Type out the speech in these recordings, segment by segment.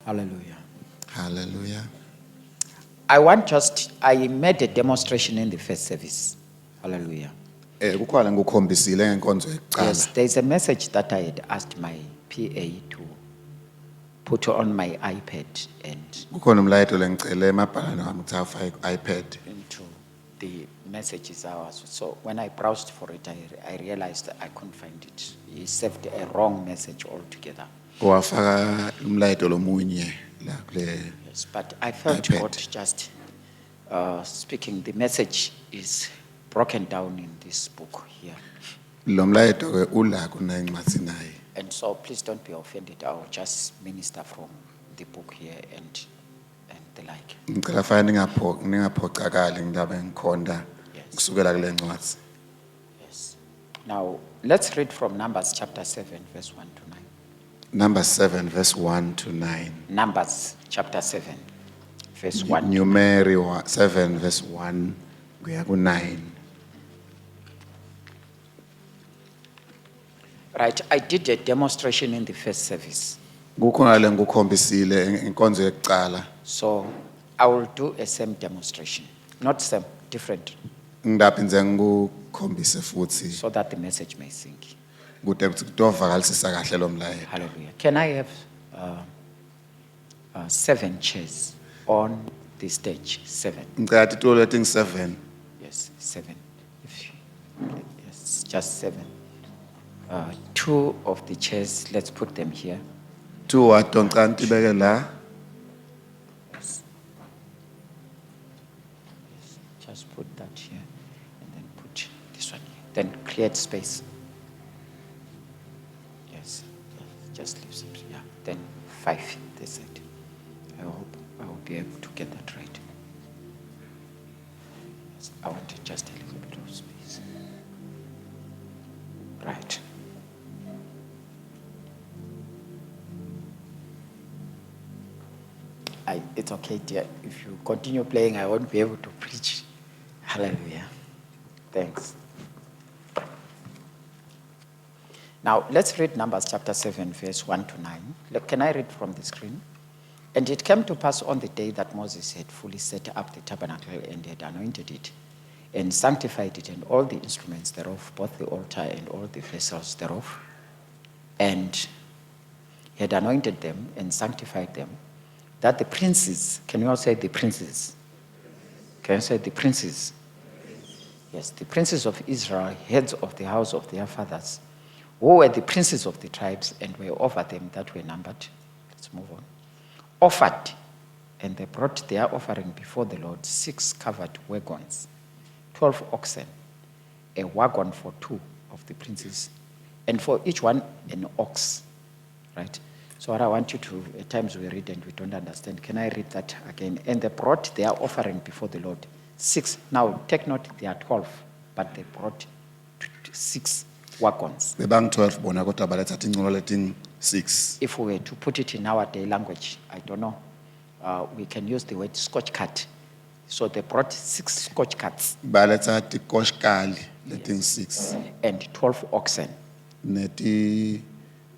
Hallelujah. Hallelujah. I made a demonstration in the first service. Hallelujah. Kukhona ngikukhombisile ngenkonzo yokuqala. Yes, there's a message that I had asked my PA to put on my iPad and Kukhona umlayeto lengicele emabhalane wami ukuthi awufake ku-iPad. into the messages hours. So when I browsed for it, I realized that I couldn't find it. He saved a wrong message altogether. Wafaka umlayeto lomunye la kule. Yes, but I felt iPad. God just speaking. The message is broken down in this book here. Lo mlayeto ke ula kuna incwadi naye. And so please don't be offended. I'll just minister from the book here and the like. Ngicela fana ningaphocakali ngidaba ngikhonda Yes. kusukela kule ncwadi. Yes. Now, let's read from Numbers chapter 7, verse 1 to 9. Number 7 verse 1 to 9. Numbers chapter 7, verse 1 to 9. Numeri 7 verse 1 kuya ku 9. Right, I did a demonstration in the first service. Kukhona le ngikukhombisile inkonzo yokuqala. So I will do a same demonstration. Not same, different, Ngidaphinze ngikukhombise futhi so that the message may sink. kude kuthi kudovakalisisa kahle lo mlayeto. Hallelujah. Can I have 7 chairs on the stage? 7. Ngicela titulo leti 7. Yes, 7. Yes, just 7. 2 of the chairs, let's put them here. 2 wato ngicela tibeke la. Yes. Just put that here and then put this one here. Then create space. Yes, just leave some. Yeah, then 5 this side. I hope I will be able to get that right. Yes, I want just a little bit of space. Right. It's okay, dear. If you continue playing, I won't be able to preach. Hallelujah. Thanks. Now, let's read Numbers chapter 7, verse 1 to 9. Can I read from the screen? And it came to pass on the day that Moses had fully set up the tabernacle and had anointed it and sanctified it and all the instruments thereof, both the altar and all the vessels thereof. And he had anointed them and sanctified them, that the princes, can you all say the princes? Can you say the princes? Yes, the princes of Israel, heads of the house of their fathers, who were the princes of the tribes and were over them that were numbered. Let's move on. Offered, and they brought their offering before the Lord 6 covered wagons, 12 oxen, a wagon for 2 of the princes, and for each one an ox. Right? So what I want you to, at times we read and we don't understand. Can I read that again? And they brought their offering before the Lord 6. Now take note, they are 12, but they brought 6 wagons. Bebang 12 bona kodwa balethatha ingcono leti 6. If we were to put it in our day language, I don't know, we can use the word scotch cat. So they brought 6 scotch cats. Balethatha ikoshkali leti 6. And 12 oxen. Neti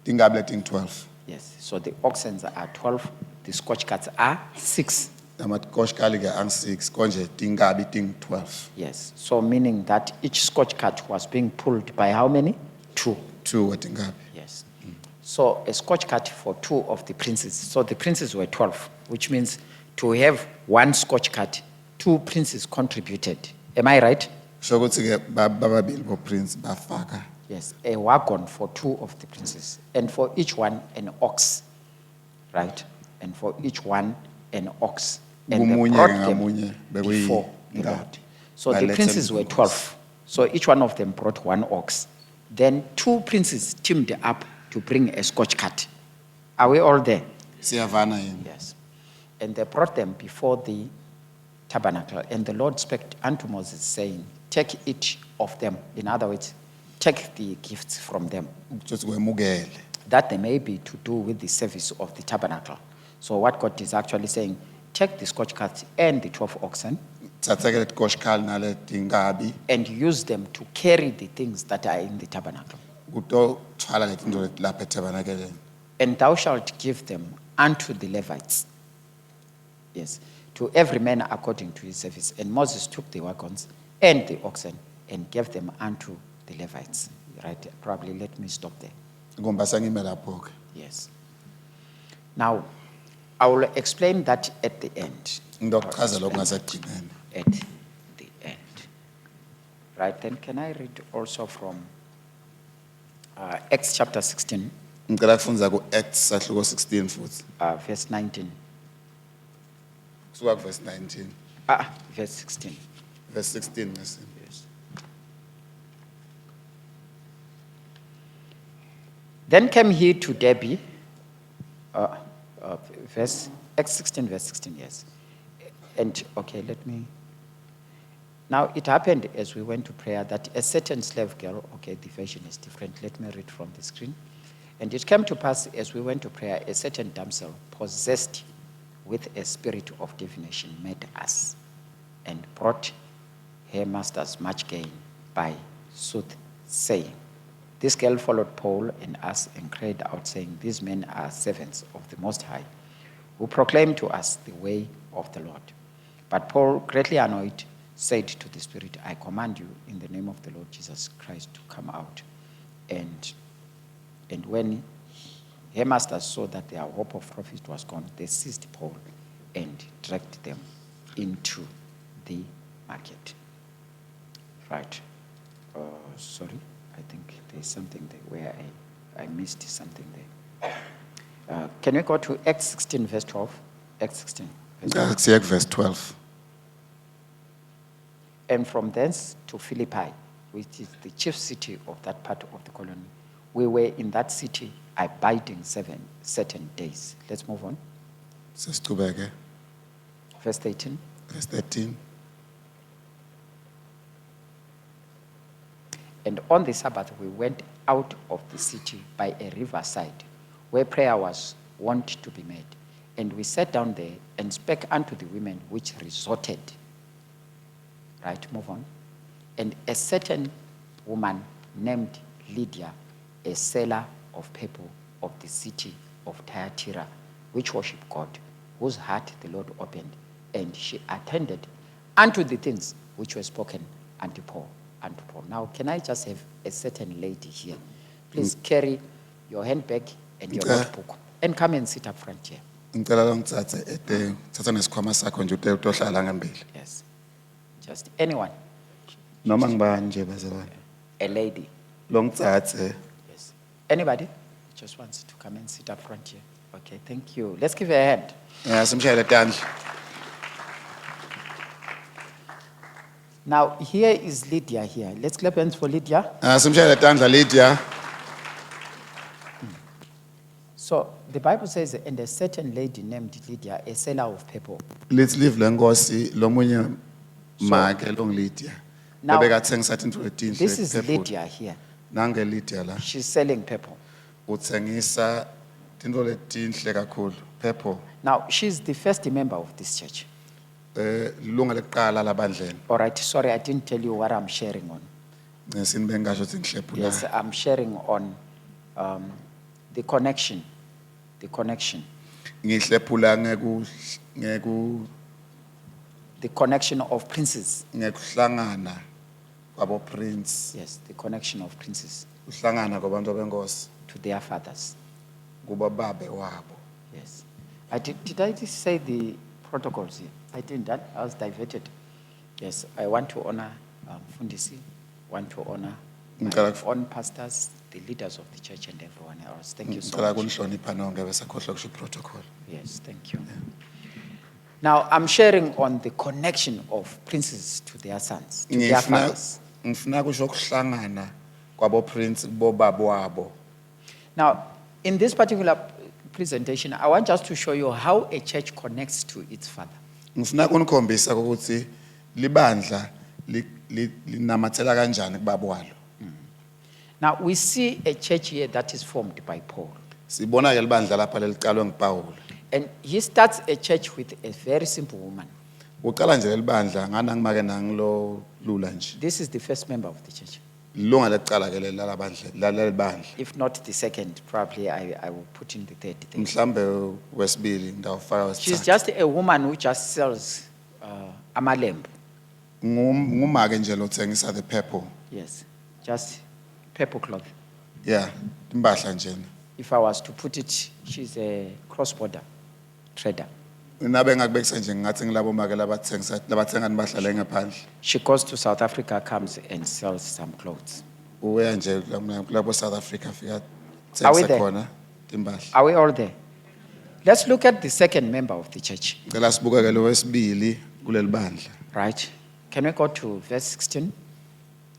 tingabi leti 12. Yes, so the oxen are 12, the scotch cats are 6. Amakoshkali ke ang 6 konje tingabi ting 12. Yes, so meaning that each scotch cat was being pulled by how many? 2. 2 watingabi. Yes. So a scotch cat for 2 of the princes. So the princes were 12, which means to have 1 scotch cat, 2 princes contributed. Am I right? So ukuthi ke bababili bo prince bafaka. Yes, a wagon for 2 of the princes, and for each one an ox, right? And for each one an ox. And they brought them before the Lord. So the princes were 12. So each one of them brought 1 ox. Then 2 princes teamed up to bring a scotch cat. Are we all there? Siyavana yini? Yes. And they brought them before the tabernacle. And the Lord spake unto Moses, saying, take each of them. In other words, take the gifts from them, that they may be to do with the service of the tabernacle. So what God is actually saying, take the scotch cat and the 12 oxen and use them to carry the things that are in the tabernacle. And thou shalt give them unto the Levites. Yes, to every man according to his service. And Moses took the wagons and the oxen and gave them unto the Levites. Right, probably let me stop there. Ngombasa ngime lapho ke. Yes. Now, I will explain that at the end. Ngizokuchaza lokho ngasekugcineni. At the end. Right, then can I read also from Acts chapter 16, Ngicela kufundza ku Acts sahluko 16 futhi. verse 19. Kusuka ku verse 19. Verse 16. Verse 16 nasi. Yes. Then came he to Derbe, Acts 16, verse 16, yes. And, okay, let me. Now, it happened as we went to prayer that a certain slave girl, okay, the version is different. Let me read from the screen. And it came to pass as we went to prayer, a certain damsel possessed with a spirit of divination met us and brought her masters much gain by soothsaying. This girl followed Paul and us and cried out, saying, these men are servants of the Most High, who proclaim to us the way of the Lord. But Paul, greatly annoyed, said to the spirit, I command you in the name of the Lord Jesus Christ to come out. And when her masters saw that their hope of profit was gone, they seized Paul and dragged them into the market. Right. Sorry, I think there's something there where I missed something there. Can we go to Acts 16, verse 12? Acts 16, verse 12. Ngicela verse 12. And from thence to Philippi, which is the chief city of that part of the colony. We were in that city abiding certain days. Let's move on. Sesitubeke. Verse 13. Verse 13. And on the Sabbath, we went out of the city by a riverside where prayer was wont to be made. And we sat down there and spake unto the women which resorted. Right, move on. And a certain woman named Lydia, a seller of purple of the city of Thyatira, which worshiped God, whose heart the Lord opened, and she attended unto the things which were spoken unto Paul. Now, can I just have a certain lady here? Please carry your handbag and your notebook and come and sit up front here. Ngicela longithathe thatha nesikhwama sakho nje utohlala ngembili. Yes. Just anyone. Noma ngibani nje bazalwane. A lady. Longithathe. Yes. Anybody just wants to come and sit up front here. Okay, thank you. Let's give her a hand. Simshayele tandla. Now, here is Lydia here. Let's clap hands for Lydia. Simshayele tandla Lydia. So, the Bible says, and a certain lady named Lydia, a seller of purple. Let's leave lengosi lomunye make long Lydia. Now, Bebekathengisa into etinhle. This is Lydia here. Nange Lydia la. She's selling purple. Uthengisa into letinhle kakhulu, purple. Now, she's the first member of this church. Lunga leqala labandleni. All right, sorry, I didn't tell you what I'm sharing on. Sinbengasho singihlephula. Yes, I'm sharing on the connection. The connection. Ngihlephula The connection of princes. ngekuhlangana kwabo prince. Yes, the connection of princes Uhlangana kwabantu benkosi to their fathers. kuba babe wabo. Yes. Did I just say the protocols here? I didn't. I was diverted. Yes, I want to honor Fundisi, want to honor my own pastors, the leaders of the church, and everyone else. Thank you so Ngicela much. kunihlonipha nonke bese khohlwa kusho protocol. Yes, thank you. Now, I'm sharing on the connection of princes to their sons, to their fathers. Ngifuna kusho kuhlangana kwabo prince kubo babo wabo. Now, in this particular presentation, I want just to show you how a church connects to its father. Ngifuna kunikhombisa ukuthi libandla linamathela kanjani kubabo walo. Now, we see a church here that is formed by Paul. Sibona ke libandla lapha leliqalwe nguPaul. And he starts a church with a very simple woman. Uqala nje libandla ngana ngimake nangilo lula nje. This is the first member of the church. Lunga lecala ke leli bandla. If not the second, probably I will put in the third thing. Mhlambe wesibili ndawufaka She's wesithathu. just a woman who just sells amalembu. Ngumake nje lothengisa the purple. Yes, just purple cloth. Yeah, timbahla njena. If I was to put it, she's a cross-border trader. Nabe ngakubekisa nje ngathi ngilabo make labathenga impahla le ngaphandle. She goes to South Africa, comes and sells some clothes. Uya nje kulabo South Africa fika Are we thengisa there? khona timbahla. Are we all there? Let's look at the second member of the church, Ngicela sibuke ke lo wesibili kuleli bandla. right? Can we go to verse 16?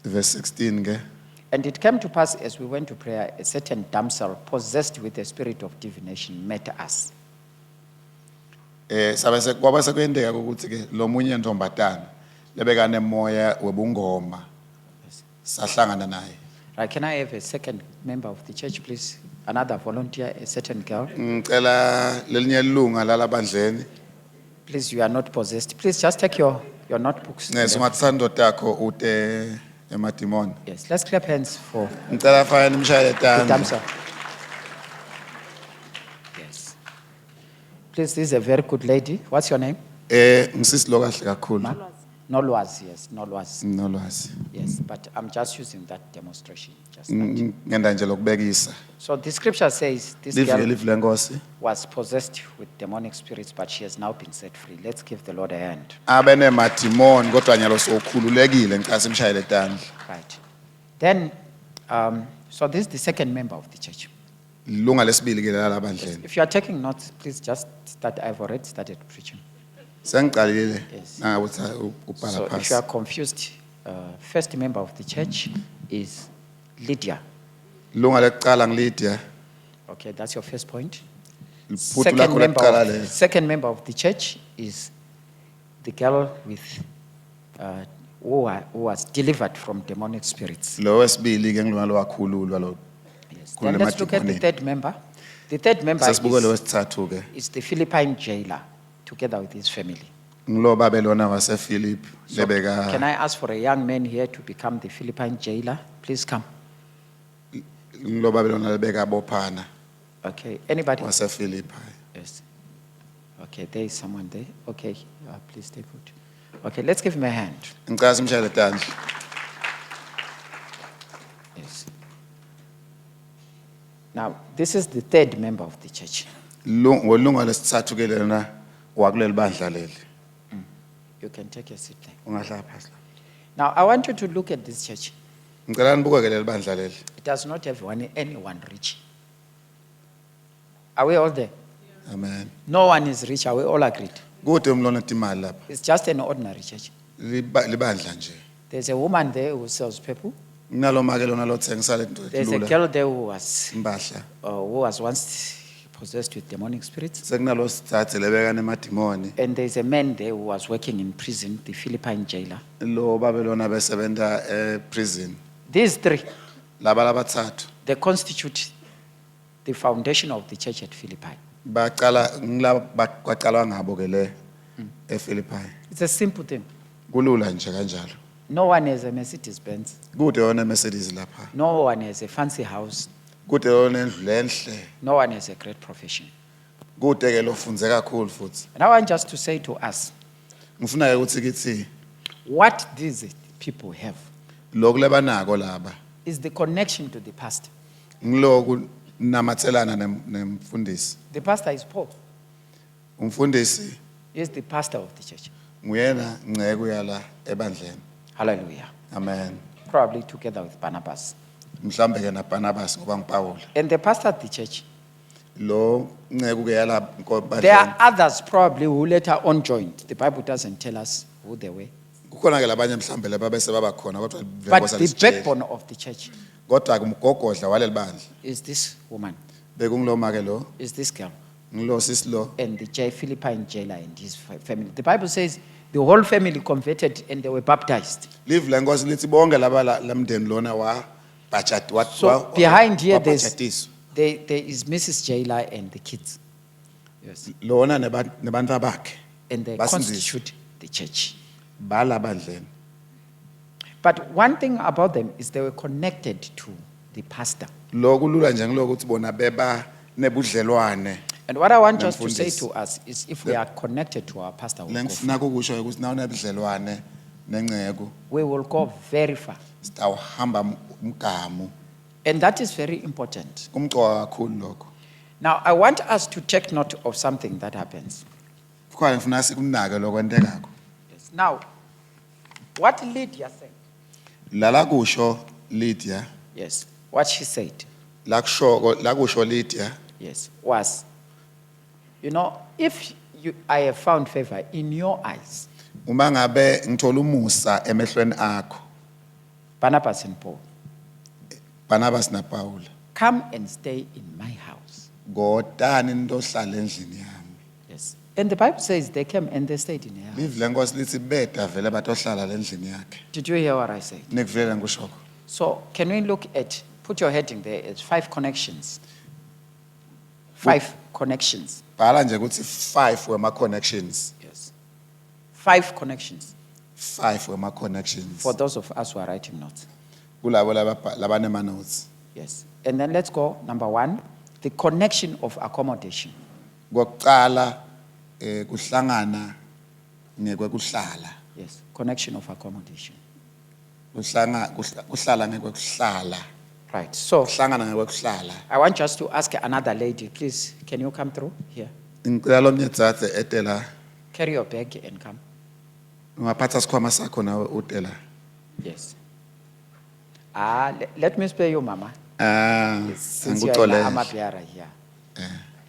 Verse 16 ke. And it came to pass as we went to prayer, a certain damsel possessed with the spirit of divination met us. Sabe kwaba sekwendeka ukuthi ke lo munye ntombatana lebeka nemoya webungoma sahlangana naye. Right, can I have a second member of the church, please? Another volunteer, a certain girl. Ngicela lelinye lunga lalabandleni Please, you are not possessed. Please just take your notebooks. nesungathando takho ute emadimoni. Yes, let's clap hands for Ngicela fayini imshayele the tanda. damsel. Yes. Please, this is a very good lady. What's your name? Ngisisilo kahle kakhulu. Nolwazi, yes, Nolwazi. Nolwazi. Yes, but I'm just using that demonstration. Just Ngenda nje lokubekisa. So the scripture says this Live girl live lenkosi. was possessed with demonic spirits, but she has now been set free. Let's give the Lord a hand. Abene madimoni kodwa nyalo sokhululekile ngicela simshayele tanda. Right. Then, so this is the second member of the church. Lunga lesibili ke lalabandleni. If you are taking notes, please just start. I've already started preaching. Sengiqalile Yes. nangabuthi ubhala So if you phansi. are confused, first member of the church is Lydia. Lunga lecala ngilidia. Okay, that's your first point. Phuthu lakho lecala le. Second member of the church is the girl with who was delivered from demonic spirits. Lo wesibili ke ngilona lo wakhululwa lo. Yes. Kule Then let's look at the madimoni. third member. The third member Sasibuke lo is, wesithathu ke. is the Philippine jailer, together with his family. Ngilo babelona wase Philippi So can lebeka I ask for a young man here to become the Philippine jailer? Please come. ngilo babelona lebeka bophana Okay, anybody? wase Philippi. Yes. Okay, there is someone there. Okay, please stay put. Okay, let's give him a hand. Ngicela simshayele tanda. Yes. Now, this is the third member of the church. Ngolunga lesithathu ke lena wakuleli bandla leli. You can take a seat there. Ungahlala phansi. Now, I want you to look at this church. Ngicela nibuke ke leli bandla leli. It does not have anyone rich. Are we all there? Amen. No one is rich. Are we all agreed? Kude umlona timali lapha. It's just an ordinary church. Libandla nje. There's a woman there who sells people. Nalo make lona lothengisa lento There's a lula. girl there who was once possessed with demonic spirits. Sekunalo sithathe lebeka nemadimoni. And there's a man there who was working in prison, the Philippine jailer. Lo babelona besebenza prison. These three, Laba labathathu. they constitute the foundation of the church at Philippi. Baqala ngilaba baqala ngabo ke le ePhilippi. It's a simple thing. Kulula nje kanjalo. No one has a Mercedes Benz. Kude yona Mercedes lapha. No one has a fancy house. Kude yona indlu lenhle. No one has a great profession. Kude ke lofunze kakhulu futhi. And I want just to say to us, Ngifuna ke ukuthi kithi what these people have lokulebanako laba. is the connection to the pastor. Ngiloku namathelana nemfundisi. The pastor is Paul. Umfundisi He is the pastor of the church. nguyena ngceke uyala ebandleni. Hallelujah. Amen. Probably together with Barnabas. Mhlambe ke na Barnabas ngoba ngiPaul. And the pastor at the church. Lo ngceke ke yala There nkobandleni. are others probably who later on joined. The Bible doesn't tell us who they were. Kukhona ke labanye mhlambe laba bese baba khona kodwa But the backbone of the church kodwa kumgogodla waleli bandla. is this woman, Bekungiloma ke lo is this girl, ngilo sisilo and the Philippine jailer and his family. The Bible says the whole family converted and they were baptized. live lenkosi lithi bonke laba lamndeni lona wa budget what So behind here there budgetiswa. is Mrs. Jailer and the kids. Yes. Lona nebantu bakhe And they Basindiswa. constitute the church. bala bandleni. But one thing about them is they were connected to the pastor. Lokulula nje ngiloko ukuthi bona beba nebudlelwane. And what I want us to say Nemfundisi. to us is if we are connected to our pastor, we'll go Lengifuna ukusho ukuthi nawu nebudlelwane nengcebo we will go very far. sitawuhamba umgamu. And that is very important. Kumcoka kakhulu lokho. Now, I want us to take note of something that happens. Kukhona ngifuna sikunake lokwentekayo. Yes. Now, what Lydia said, Lala kusho Lydia, yes, what she said, la kusho Lydia, yes, was, if I have found favor in your eyes, uma ngabe ngithola umusa emehlweni akho, Barnabas and Paul, Barnabas na Paul, come and stay in my house. godani ndohlala endlini yami. Yes. And the Bible says they came and they stayed in her house. Live lenkosi lithi beda vele batohlala endlini yakhe. Did you hear what I said? Nikuvele ngikushoko. So can we look at, put your heading there, it's 5 connections. 5 connections. Bhala nje ukuthi 5 wema connections. Yes. 5 connections 5 wema connections. for those of us who are writing notes. Kulabo labanema notes. Yes. And then let's go, number 1, the connection of accommodation. Kokuqala kuhlangana ngekwekuhlala. Yes, connection of accommodation. Kuhlala ngekwekuhlala. Right. So Kuhlangana ngekwekuhlala. I want just to ask another lady, please, can you come through here? Ngicela lo mnyedzadze etela Carry your bag and come. ungaphatha sikhwama sakho nawe utela. Yes. Let me spare you, Mama. Since you are Ngikuxolele. Amapiara here.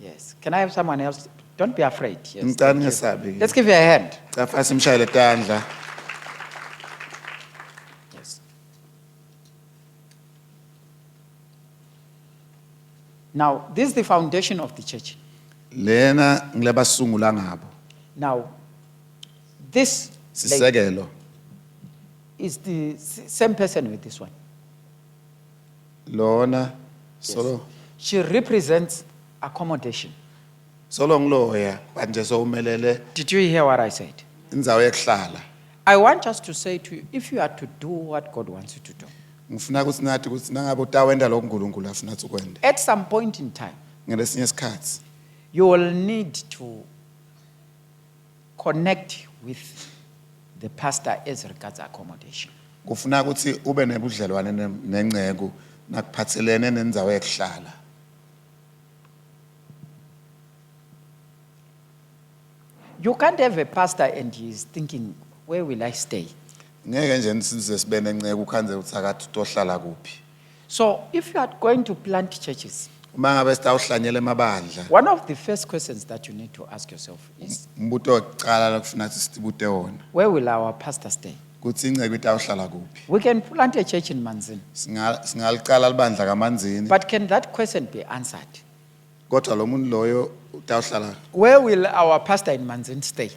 Yes. Can I have someone else? Don't be afraid. Yes. Ngicela thank you. ngesabi. Let's give you a hand. Cafa simshayele tandla. Yes. Now, this is the foundation of the church. Lena ngilabasungula ngabo. Now, this lady Sisekelo. is the same person with this one. Lona Yes. solo She represents accommodation. solo ngiloya manje sowumelele Did you hear what I said? indzawo yekuhlala. I want us to say to you, if you are to do what God wants you to do, Ngifuna ukuthi nathi ukuthi nangabe utawenda lo uNkulunkulu afuna ukuthi ukwende. at some point in time, Ngelesinye isikhathi you will need to connect with the pastor as regards accommodation. kufuna ukuthi ube nebudlelwane nengcebo nakuphathelene nendzawo yekuhlala. You can't have a pastor and he is thinking, where will I stay? Ngeke nje size sibe nengcebo ukhanze ukuthi akathi utohlala kuphi. So if you are going to plant churches, Uma ngabe sitawuhlanyela emabandla, one of the first questions that you need to ask yourself is, umbuto wokuqala lokufuna ukuthi sibute wona. where will our pastor stay? Kuthi ingcebo itawuhlala kuphi. We can plant a church in Manzini, Singalicala libandla kaManzini. but can that question be answered? Kodwa lo muntu loyo utawuhlala Where will our pastor in Manzini stay?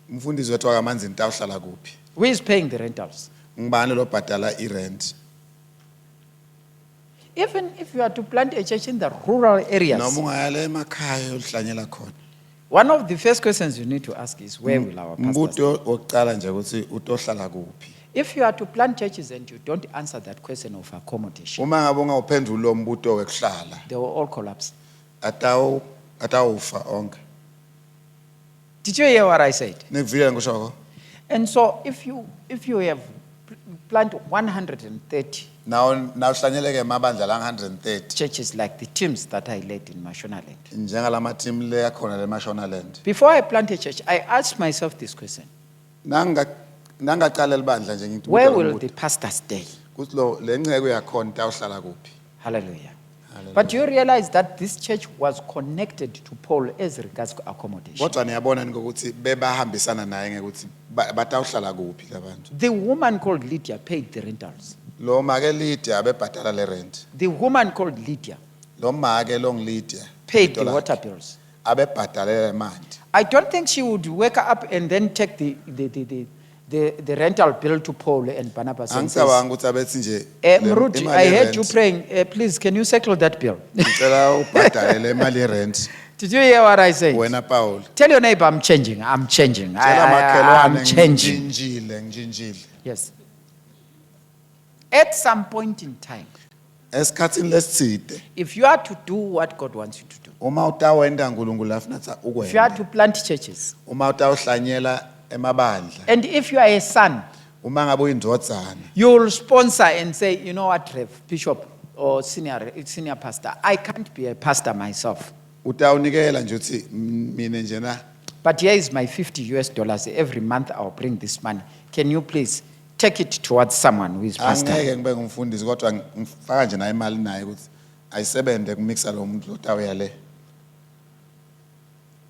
umfundisi wethu kaManzini utawuhlala kuphi. Who is paying the rentals? Ngibani lo bhadala irent. Even if you are to plant a church in the rural areas, Noma ungayala emakhaya uhlanyela khona. one of the first questions you need to ask is, where will our pastor stay? Umbuto wokuqala nje ukuthi utohlala kuphi. If you are to plant churches and you don't answer that question of accommodation, Uma ngabe ungawuphendula lo mbuto wekuhlala, they will all collapse. atawufa onke. Did you hear what I said? Nikuvile ngikushoko. And so if you have plant 130 Nawo nawuhlanyeleke emabandla la 130 churches like the teams that I led in Mashonaland, njengalama team le yakhona le Mashonaland. before I plant a church, I asked myself this question: Nangaqala libandla nje ngithi where will the pastor stay? kuthi lo lenceke yakhona tawuhlala kuphi. Hallelujah. But you realize that this church was connected to Paul as regards accommodation. Kodwa niyabona ukuthi bebahambisana naye ngekuthi batawuhlala kuphi labantu. The woman called Lydia paid the rentals. Lo make Lydia abebhadala le rent. The woman called Lydia Lo make lo Lydia paid the water bills. abebhadala imali. I don't think she would wake up and then take the rental bill to Paul and Barnabas and say, Angisabanga ukuthi abethi nje Mruti, imali I heard ye-rent, you praying, please, can you settle that bill? ngicela ubhadale le mali ye-rent. Did you hear what I said? Wena Paul. Tell your neighbor, I'm changing. I'm changing. Tshela I'm makhelwane changing. ngijinjile. Yes. At some point in time, esikhathini lesitside if you are to do what God wants you to do, uma utawenda uNkulunkulu afuna if you are ukwenza to plant churches, uma utawuhlanyela emabandla and if you are a son, uma ngabe uyindodzana you will sponsor and say, you know what, Rev, Bishop, or senior pastor, I can't be a pastor myself. utawunikela nje uthi mina njena But here is my $50 every month. I'll bring this money. Can you please take it towards someone who is pastor? angeke ngibe ngumfundisi kodwa ngifaka nje nayo imali naye ukuthi ayisebende kumixa lo muntu otawuya le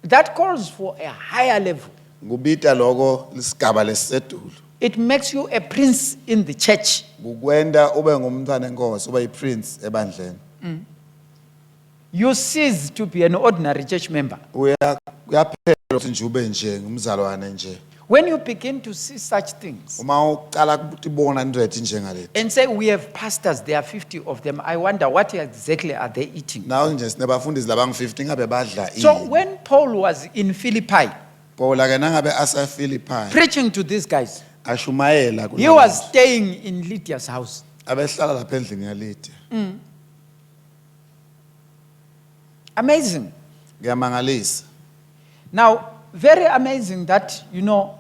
That calls for a higher level. ngubita lokho lisigaba lesisedulu It makes you a prince in the church. kukwenda ube ngumntwana enkosi ube yiprince ebandleni You cease to be an ordinary church member. uyaphela ukuthi nje ube nje ngumzalwane nje When you begin to see such things uma uqala ukubona indrethi njengale and say, we have pastors, there are 50 of them, I wonder what exactly are they eating? nawo nje sinabafundisi labangu-50 ngabe badla So ini when Paul was in Philippi Paula ke nangabe asa-Philippi preaching to these guys, ashumayela he was staying in Lydia's house. abehlala lapha endlini yalidi Amazing. kuyamangalisa Now, very amazing that, you know,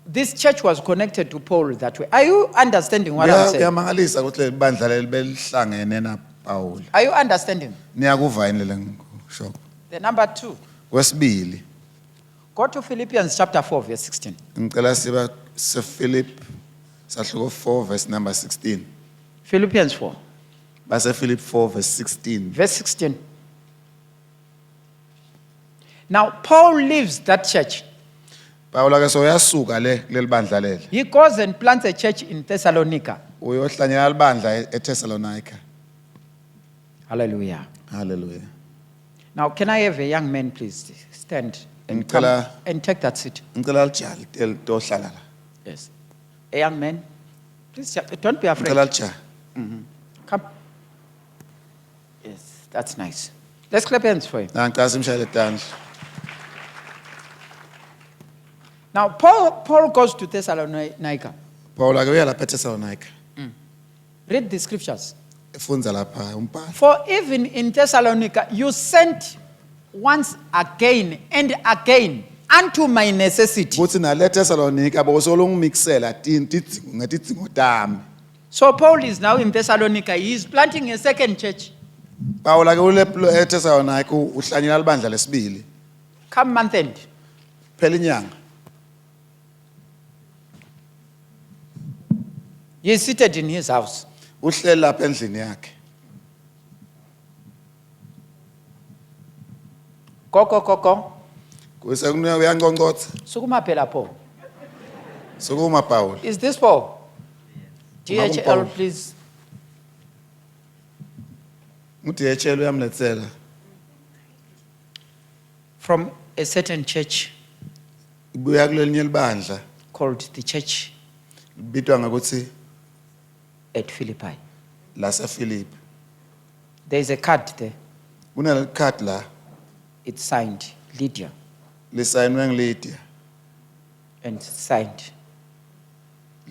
this church was connected to Paul that way. Are you understanding what I'm saying? kuyamangalisa ukuthi leli bandla leli belihlangene naPawula Are you understanding? niyakuva yini lele ngisho The number 2. kwesibili Go to Philippians chapter 4, verse 16. ngicela siba sePhilippi sahluko 4 verse number 16 Philippians 4, base Philippi 4 verse 16 verse 16. Now, Paul leaves that church. Pawula ke soyasuka le kuleli bandla leli He goes and plants a church in Thessalonica. uyohlanyela libandla eThessalonica Hallelujah. hallelujah Now, can I have a young man, please, stand and come Ngicela- and take that seat? ngicela lijali tohlala la Yes. A young man, please, don't be afraid. ngicela lijali Come. Yes, that's nice. Let's clap hands for him. ngicela simshayele tandla Now, Paul goes to Thessalonica. Pawula ke uya lapha eThessalonica Read the scriptures. efunza lapha umbhalo For even in Thessalonica, you sent once again and again unto my necessity. futhi nale eThessalonica bosolungimixela ngetidzingo tami So Paul is now in Thessalonica. He is planting a second church. Pawula ke ule eThessalonica uhlanyela libandla lesibili Come month end. phela inyanga He is seated in his house. uhleli lapha endlini yakhe Go. kuse uyanconcotha Sukuma phela Paul. sukuma Pawula Is this Paul? DHL, Paul. please. uDHL uyamlethela From a certain church ibuya kulelinye libandla called the church libitwa ngakuthi at Philippi. lasePhilippi There is a card there. kunelikhadi la It's signed Lydia lisayinwe nguLydia and signed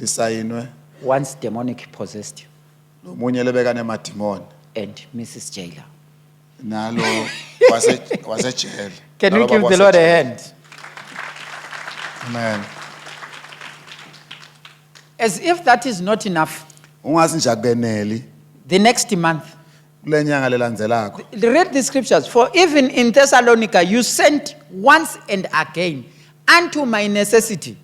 lisayinwe once demonic possessed nomunye lebeka nemadimoni and Mrs. Jailer. nalo wasejele Can we Nalo give baba the Lord a wasejele. hand? Amen As if that is not enough, ungazi nje akubeneli the next month, kule nyanga lelandzelako read the scriptures. For even in Thessalonica, you sent once and again unto my necessity.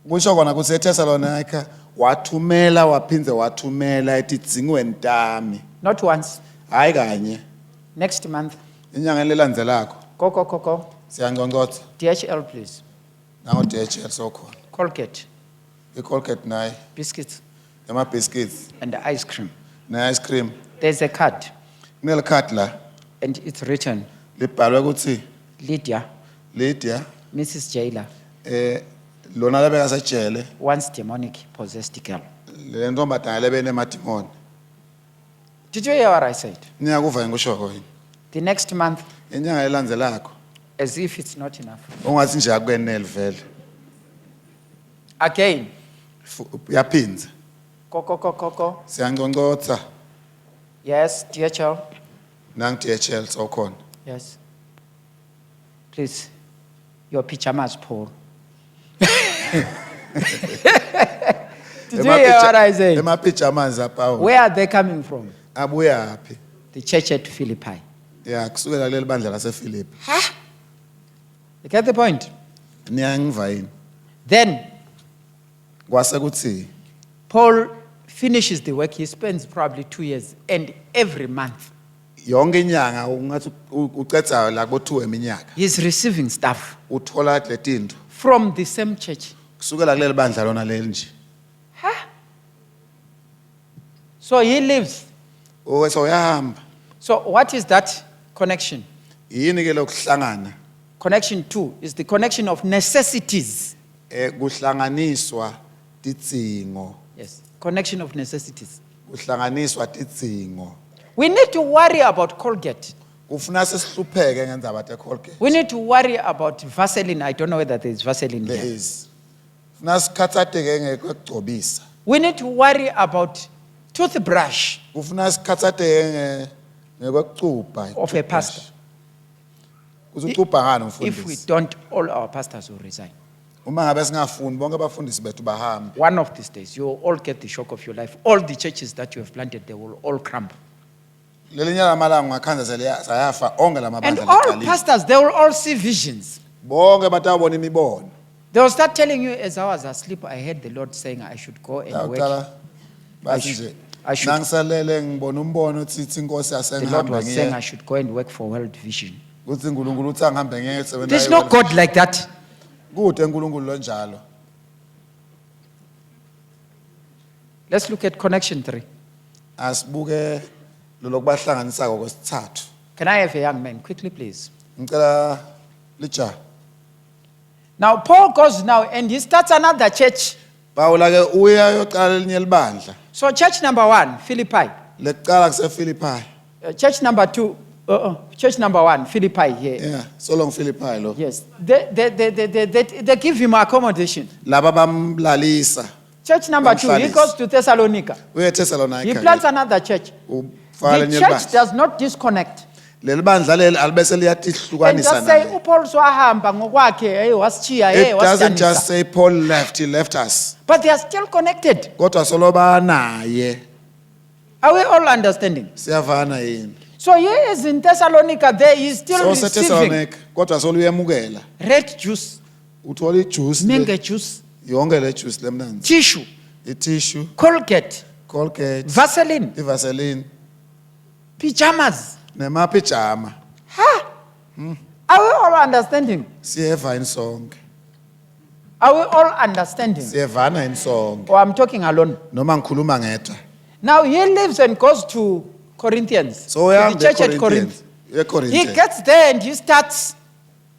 kusho kona kutsi eThessalonica wathumela waphindze wathumela etidzingweni tami Not once. hayi kanye Next month, inyanga lelandzelako go. siyanconcotha DHL, please. nango DHL sokhona Colgate, iColgate naye biscuits, ama-biscuits and ice cream. ne-ice cream There's a card, kunelikhadi la and it's written libhalwe ukuthi Lydia, Lydia Mrs. Jailer, lona lebeka sejele once demonic possessed girl. le ntombazana lebenemadimoni Did you hear what I said? niyakuva ngikushoko yini The next month, inyanga elandzelako as if it's not enough. ungathi nje akwenele vele Again, uyaphindza Koko. Siyangoncotha Yes, DHL. nang DHL sawkhona. Yes. Please, your pajamas, Paul. Did you hear what I said? Ema pajamas apha. Where are they coming from? Abuya phi? The church at Philippi. Ya kusukela kuleli bandla lase Philippi. You get the point? Niyangiva yini? Then, Kwase kuthi Paul finishes the work. He spends probably 2 years. And every month, yonke inyanga ungathi ucetha la bo2 eminyaka. he's receiving stuff Uthola letinto from the same church. kusukela kuleli bandla lona leli nje. So he lives. So uyahamba. So what is that connection? Yini ke lokuhlangana? Connection 2 is the connection of necessities. Kuhlanganiswa tidzingo. Yes, connection of necessities. Kuhlanganiswa tidzingo. We need to worry about Colgate. Kufuna sesihlupheke ngendzaba teColgate. We need to worry about Vaseline. I don't know whether there is Vaseline There here. is. Funa sikhathateke ngekugcobisa. We need to worry about toothbrush Kufuna sikhathateke ngekucubha. of a pastor. Kuzucubha ngani If we umfundisi? don't, all our pastors will resign. Uma ngabe singafuni bonke abafundisi bethu bahambe. One of these days, you will all get the shock of your life. All the churches that you have planted, they will all crumble. Lelinye lamalanga ngakhanza sayafa onke And lamabandla all laqalile. pastors, they will all see visions. Bonke batawubona imibono. They will start telling you, as I was asleep, I heard the Lord saying I should go and work. Yaqala bathi nje I should- nangisalele ngibona umbono uthi inkosi The Lord yasengihambe was saying I ngiye. should go and work for World Vision. Kuthi uNkulunkulu uthi angihambe ngiye esebenza. There's no God like that. Kude uNkulunkulu lonjalo. Let's look at connection 3. Asibuke lokubahlanganisako kwesithathu. Can I have a young man? Quickly, please. Ngicela lija. Now, Paul goes now and he starts another church. Pawula ke uya yoqala elinye libandla. So, church number 1, Philippi. Leqala kuse Philippi. Church number 2, church number 1, Philippi here. Yeah, so long Philippi lo. Yes. They give him accommodation. Laba bamlalisa. Church number 2, he goes to Thessalonica. Uye eThessalonika. He plants another church. Ufaka The elinye church libandla. does not disconnect. Leli bandla leli alibese And liyatihlukanisa just say, nale. Paul swahamba ngokwakhe, hey wasichiya, hey It doesn't just wasidanisa. say Paul left, he left us. But they are still connected. Kodwa soloba naye. Are we all understanding? Siyavana yini? So he is in Thessalonica there, he's still So receiving seThessalonika kodwa soluyemukela. red juice, Uthola ijuice le. mango juice, Yonke le juice lemnanzi. tissue, Itissue, Colgate, Colgate, Vaseline, iVaseline, pajamas. nemapijama. Are we all understanding? Siyeva insonke. Are we all understanding? Siyevana insonke. Or I'm talking alone. Noma ngikhuluma ngedwa. Now he leaves and goes to Corinthians, So to the church at Corinth. He eCorinthians. gets there and he starts,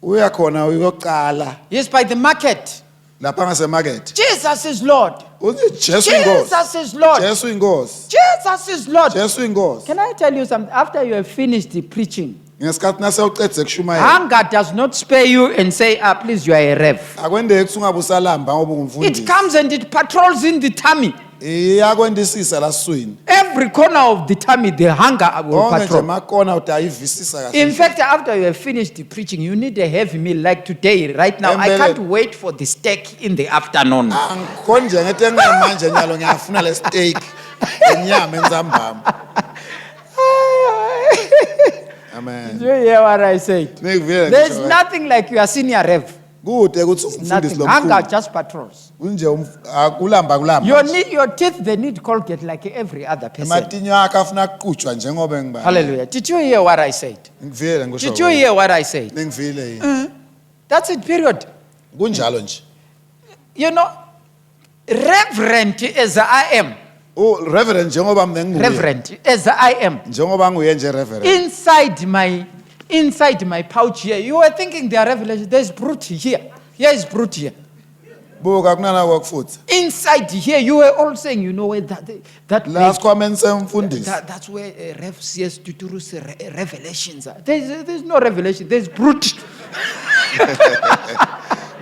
Uya khona uyoqala he's by the market. lapha ngasemarket. Jesus is Lord. Uthi Jesu inkosi. Jesus is Lord. Jesu inkosi. Jesus is Lord. Jesu inkosi. Can I tell you something? After you have finished the preaching, Ngesikhathi nasewuqedze kushumayela. hunger does not spare you and say, please, you are a rev. Akwendeki ukuthi ungabe usalamba ngoba It ungumfundisi. comes and it patrols in the tummy. Iyakwendisisa laswini. Every corner of the tummy, the hunger will Onke nje patrol. makona utayivisisa kahle. In fact, after you have finished the preaching, you need a heavy meal like today, right now. I can't wait for the steak in the afternoon. Angikhona nje ngete ngamanje nyalo ngiyafuna le steak enyama enzambama. Amen. Do you hear what I said? Ngikuvile There's ngisho. nothing like you are senior rev. Kude ukuthi umfundisi Nothing. Hunger lomkhulu. just patrols. Kunje kulamba. Your teeth, they need Colgate like every other person. Ematinyo akhe afuna kuqhutshwa njengoba ngibani. Hallelujah. Did you hear what I said? Ngivile ngisho. Did you hear what I said? Ngivile yini. That's it, period. Kunjalo nje. You know, reverend as I am, Reverend njengoba mina nginguye. reverend as I am, Njengoba nguye nje reverend. inside my pouch here, you were thinking there are revelations. There's brute here. Here is brute here. Buka kunala kwakufutha. Inside here, you were all saying, you know where that La sikhwameni semfundisi. that's where Rev CS Tuturu's revelations are. There's no revelation. There's brute.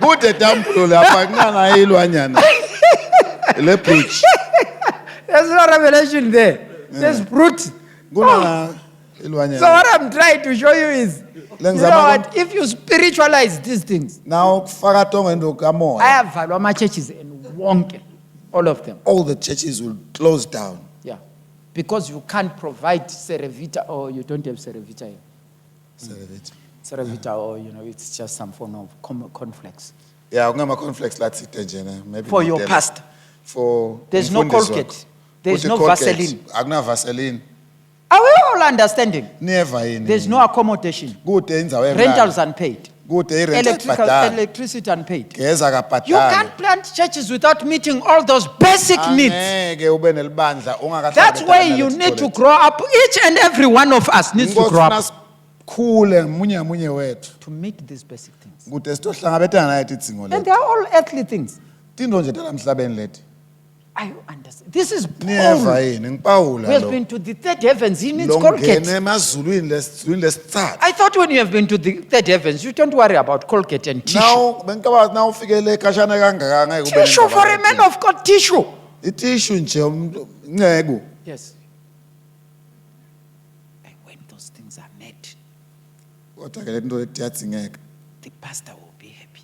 Kude dambulo lapha kunana ilwanyana. Le bridge. There's no revelation there. There's brute. Kuna So ilwanyana. what I'm trying to show you is, you know what? If you spiritualize these things, Now kufaka tongendo kamoya. I have my churches and wonke, all of them. All the churches will close down. Yeah, because you can't provide Cerevita or you don't have Cerevita here. Cerevita or it's just some form of cornflakes. Yeah, ngama conflicts lati tenjena. Maybe For your pastor. For There's no umfundisi Colgate. wakho. There's Uthi no Colgate, Vaseline. Akuna Vaseline. Are we all understanding? Never yini. There's no accommodation. Kude indzawo ekulala. Rentals unpaid. Kude irent bhatal. Electricity unpaid. Geza kabhatal. You can't plant churches without meeting all those basic needs. Angeke ube nelibandla ungakahlangabezana That's why you need to grow up. Each and every one of us needs to grow up Khule munye wethu. to meet these basic things. Kude sitohlangabetana naye tidzingo And leti. they are all earthly things. Tinto nje talamhlabeni leti. I understand. This is Never Paul. yini ngipawula Who has lo. been to the third heavens. He needs Longene Colgate. emazulwini lesitsatfu. I thought when you have been to the third heavens, you don't worry about Colgate and tissue. Now bengicabaza na ufikele ekhashana kangaka ngeke ube Tissue for a man of God, tissue. Itissue nje ngeke. Yes. And when those things are met, Kodwa ke lento etiyadzingeka. the pastor will be happy.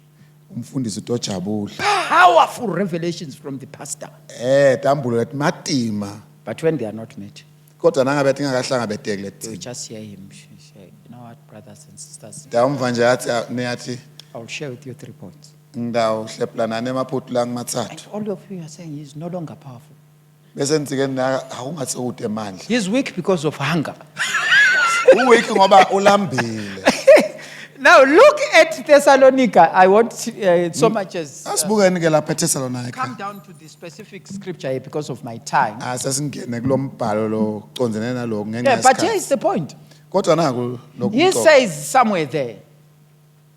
Umfundisi utojabula. Powerful revelations from the pastor. Tambulo leti matima. But when they are not met, Kodwa nangabe tingakahlangabeteki you leti. just hear him. You know what, brothers and sisters? Damva nje yathi I'll share with you 3 points. ndawo hleplana nemaphuthu la ngimathathu. And all of you are saying he's no longer powerful. Bese nitsike awungathi ude mandla. He's weak because of hunger. Uweak ngoba ulambile. Now look at Thessalonica. I want so much as Asibukeni ke lapha eThessalonica. come down to the specific scripture here because of my time. Sesingene kulombhalo lo condzene nalo ngenxa Yeah, but here yesikhathi. is the point. Kodwa naku He lokho. says somewhere there,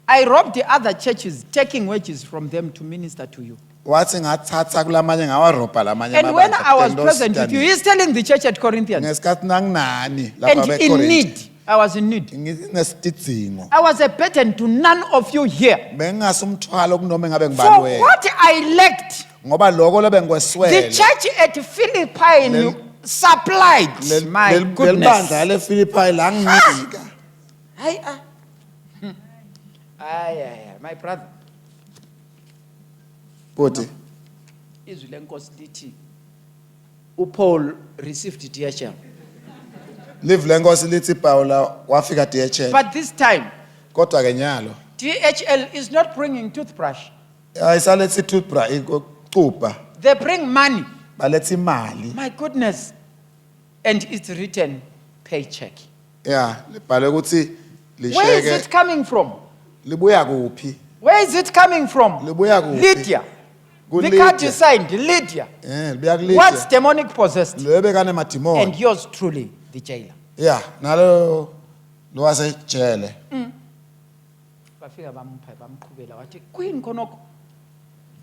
I robbed the other churches, taking wages from them to minister to you. Wathi ngathatha kulamanye ngawarobha lamanye And when amabandla, I was then present with those you, he's telling the church at Corinthians, ngesikhathi nanginani and lapha in beCorinth. need. I was in need. Nginesitidzingo. I was a burden to none of you here. Bengingasumthwalo kunoma ngabe For ngibani wena. what I lacked, Ngoba lokho the lebengikweswele. church at Philippi supplied. My goodness. Lelibandla leFilippi la nginika. My brother. Buti. Izwi lenkosi lithi uPaul received DHL. Live lenkosi lithi Paula wafika DHL. But this time, Kodwa ke nyalo. DHL is not bringing toothbrush. Ayisalethi toothbrush ikucuba. They bring money. Balethi imali. My goodness. And it's written paycheck. Yeah, libhale ukuthi Where is lisheke it coming from? libuya kuphi? Where is it coming from? Libuya kuphi? Lydia. The card you signed, Lydia. Libuya kuLydia. What's demonic possessed? Lebekane madimoni. And yours truly, the jailer. Yeah, nalo lo wasejele. Bafika bamqhubela wathi queen khonoko.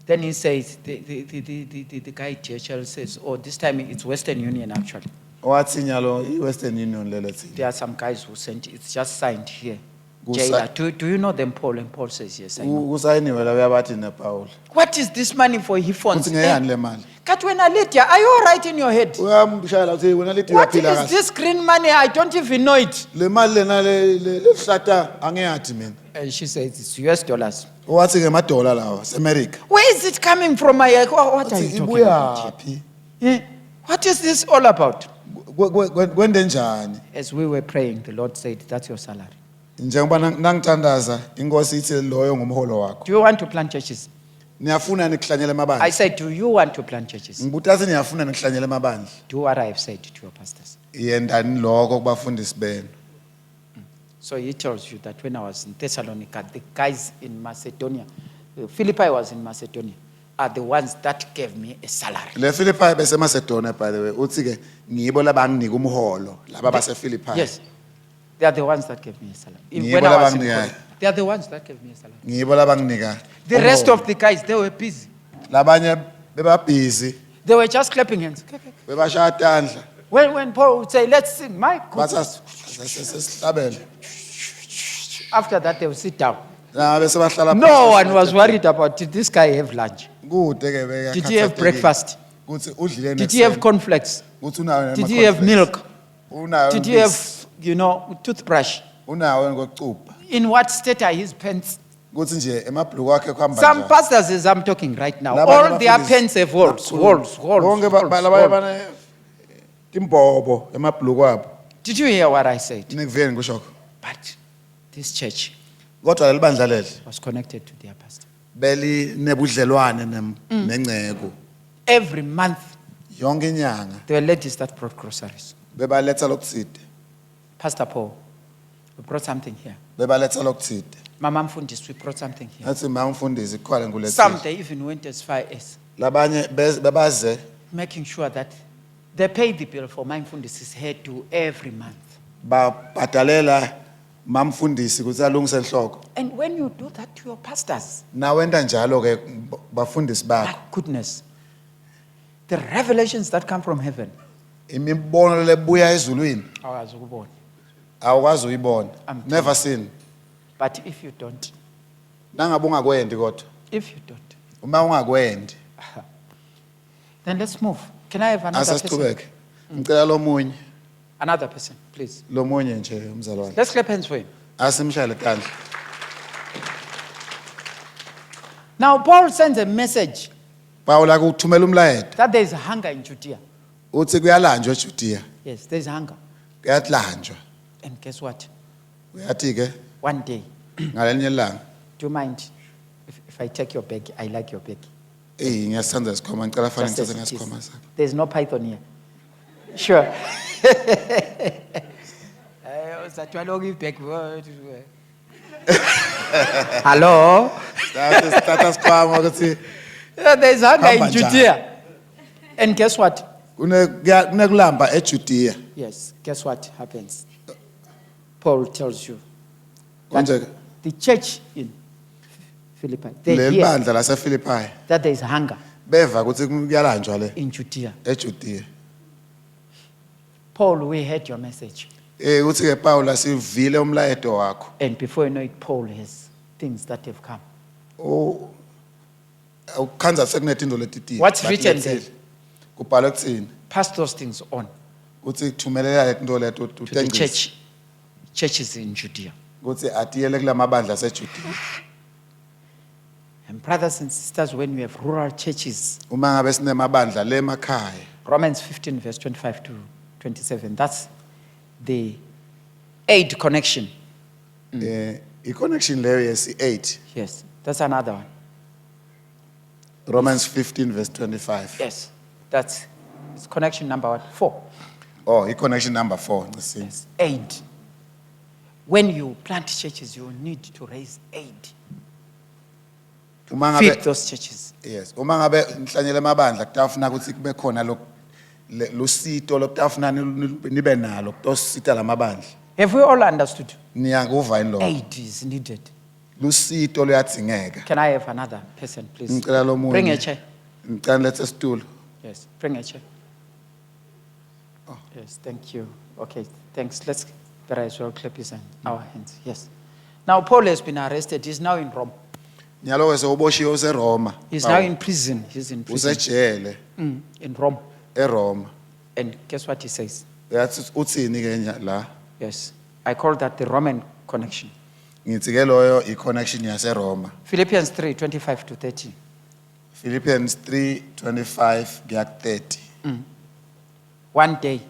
Then he says, the guy DHL says, oh, this time it's Western Union actually. Wathi nyalo iWestern Union lelethi. There are some guys who sent it. It's just signed here. Who Jailer. Do you know them, Paul? And Paul says, yes, I know. Kusayiniwe la uyabathi nePaul. What is this money for? He funds. Uthi ngeyani le mali? Katwena Lydia, are you all right in your head? Uyamshayela uthi wena lithi What uyaphila is kahle. this green money? I don't even know it. Le mali lena lehlata angiyathi mina. And she says, it's US dollars. Wathi ke madola lawa seAmerica. Where is it coming from? What are you talking about? Ibuyaphi? Yeah. What is this all about? Kwende njani? As we were praying, the Lord said, that's your salary. Njengoba nangithandaza inkosi ithi loyo ngumholo wakho. Do you want to plant churches? Niyafuna nihlanyele I amabandla. said, do you want to plant churches? Ngibutathi niyafuna nihlanyele amabandla. Do what I have said to your pastors. Yendani lokho kubafundisi benu. So he tells you that when I was in Thessalonica, the guys in Macedonia, Philippi was in Macedonia, are the ones that gave me a salary. Le Philippi bese Macedonia by the way. Uthi ke ngibo labanginika umholo laba base Philippi. Yes. They are the ones that gave me a salary. Ngibo When I was in labanginika. Korea, they are the ones that gave me a salary. Ngibo labanginika. The rest of the guys, they were busy. Labanye beba busy. They were just clapping hands. Bebashaya tandla. When Paul would say, let's sing, my Bathi goodness. sesihlabele. After that, they would sit down. Na bese bahlala No one was worried about, did this guy have lunch? Kude ke beka. Did he have breakfast? Kuthi udlile Did you have cornflakes? Kuthi unayo Did you have milk? Unayo. Did you have, toothbrush? Unayo ngokucupha. In what state are his pants? Kuthi nje emabhluku akhe kuhamba Some njani. pastors, as I'm talking right now, Labanye all their abafundisi pants have holes. Bonke labanye bane timbobo emabhluku abo. Did you hear what I said? Nikuveni ngisho. But this church Kodwa lelibandla leli was connected to their pastor. beli nebudlelwane nengceko. Every month, Yonke inyanga there were ladies that brought groceries. bebaletha lokutside. Pastor Paul, we brought something here. Bebaletha lokutside. Mama Mfundis, we brought something here. Athi mangifundisi ikhwale ngulethile. Some they even went as far as Labanye bebaze making sure that they pay the bill for my Mfundis's head to every month. babhadalela mamfundisi ukuthi alungise enhloko. And when you do that to your pastors, Nawenda njalo ke bafundisi my bakho. goodness, the revelations that come from heaven, Imibono lebuya ezulwini awukwazi uyibona. I'm Never seen. but if you don't, Nangabe ungakwendi kodwa. if you don't, Uma ungakwendi then let's move. Can I have another person? asasichubeke. Ngicela lomunye, Another person, please. lomunye nje umzalwane. Let's clap hands for him. Asimshayele kandla. Now, Paul sends a message Paul akuthumela umlayeto. that there is hunger in Judea. Uthi kuyalanjwa eJudea. Yes, there is hunger. Kuyatlanjwa. And guess what? Uyathi ke One day, ngalenye ilanga. do you mind if I take your bag? I like your bag. Ngiyasithanda isikhoma ngicela fanele Just as ngithathe it is. ngesikhoma sakho. There's no python here. Sure. Hello? Sithatha isikhwama ukuthi There's hunger in Hamba njani? Judea. And guess what? kunekulamba eJudea. Yes, guess what happens? Paul tells you that Konje the church in Philippi, they hear lelibandla lasePhilippi that there is hunger beva ukuthi kuyalanjwa le in Judea. eJudea. Paul, we heard your message. Uthi ke Paul asivile umlayeto wakho. And before you know it, Paul has things that have come. Awukhanza sekunetinto letiti. What's written there? Kubhalwe kuthini? Pass those things on Uthi thumelela letinto leto to the churches in Judea. Uthi atiyele kulamabandla aseJudea. And brothers and sisters, when we have rural churches, Uma ngabe sinemabandla le emakhaya. Romans 15 verse 25 to 27, that's the aid connection. I-connection leyo yesi-8. Yes, that's another one. Romans 15 verse 25. Yes, that's it's connection number what? 4. Oh, i-connection number 4. Ngisi. Yes, aid. When you plant churches, you need to raise aid to Uma feed ngabe those churches. yes, uma ngabe nihlanyele amabandla kutafuna ukuthi kube khona lusito lokutafuna nibe nalo kutosita lamabandla. Have we all understood? Niyakuva yini lo? Aid is needed. Lusito luyadzingeka. Can I have another person, please? Ngicela lo munye. Bring a chair. Ngicela lethe isitulo. Yes, bring a chair. Oh. Yes, thank you. Okay, thanks. Let's better as well clap his hand, our hands. Yes. Now, Paul has been arrested. He's now in Rome. Nyalo ke uboshiwe useRoma. He's now in prison. He's in prison. Usejele In Rome. eRoma. And guess what he says? Uyathi uthini ke la? Yes. I call that the Roman connection. Ngithi ke loyo i-connection yaseRoma. Philippians 3, 25 to 30. Philippians 3:25 kuya ku-30. One day.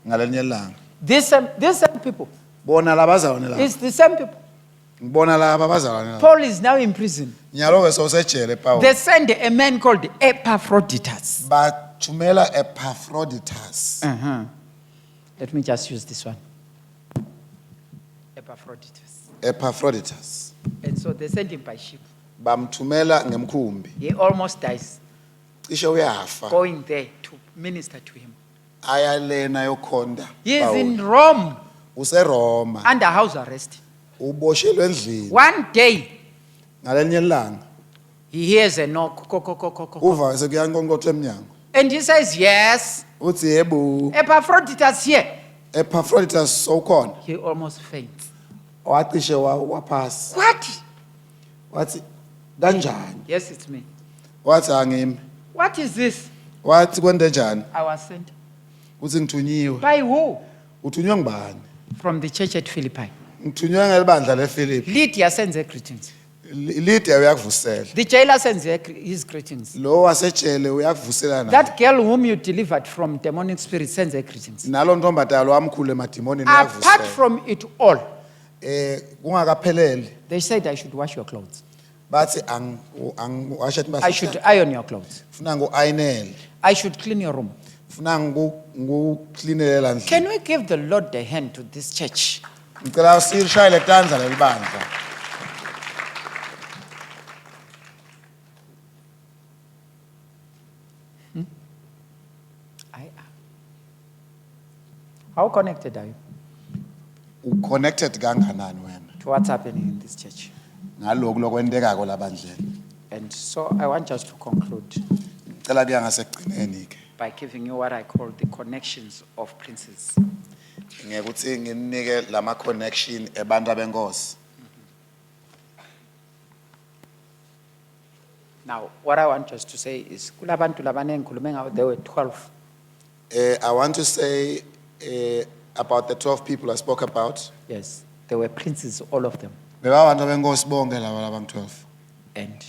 Ngalenye ilanga. These same people. Bona labazalwane la. It's the same people. Ngibona laba abazalwane la. Paul is now in prison. Nyalo ke sewusejele Paul. They send a man called Epaphroditus. Bathumela Epaphroditus. Let me just use this one. Epaphroditus. And so they send him by ship. Bamthumela ngemkhumbi. He almost dies Cishe uyafa. going there to minister to him. Aya lena yokhonda. He is Paul. in Rome UseRoma. under house arrest. Uboshelwe endlini. One day, Ngalenye ilanga. he hears a knock. Uva sekuyankonkotha emnyango. And he says, yes, Uthi yebo. Epaphroditus here. Epaphroditus sowukhona. He almost faints. Wacishe waphasi. What? Wathi kanjani? Yes, it's me. Wathi angimi. What is this? wathi kwende njani I was sent. uthi ngithunyiwe By who? uthunywe ngibani From the church at Philippi. ngithunywe ngelibandla lePhilippi Lydia sends her greetings. Lydia uyakuvusela The jailer sends his greetings. lo wasejele uyakuvusela na That girl whom you delivered from demonic spirits sends her greetings. nalo ntombatalo wamkhulu emadimoni Apart uyakuvusela from it all, kungakapheleli they said I should wash your clothes. bathi angiwasha I should iron your clothes. funa ngu-ayinele I should clean your room. funa nguklinelela ndlela Can we give the Lord the hand to this church? ngicela usishayele tanza leli bandla How connected are you uconnected kanganani wena to what's happening in this church? ngalokhu lokwendekako labandleni And so I want us to conclude ngicela kuya ngasekugcineni ke by giving you what I call the connections of princes. ngekuthi nginike lama connection ebantu abenkosi Now, what I want us to say is, kulabantu labane engikhulume ngawo, there were 12. I want to say about the 12 people I spoke about Yes, they were princes, all of them. bebabantu abenkosi bonke laba labang-12 And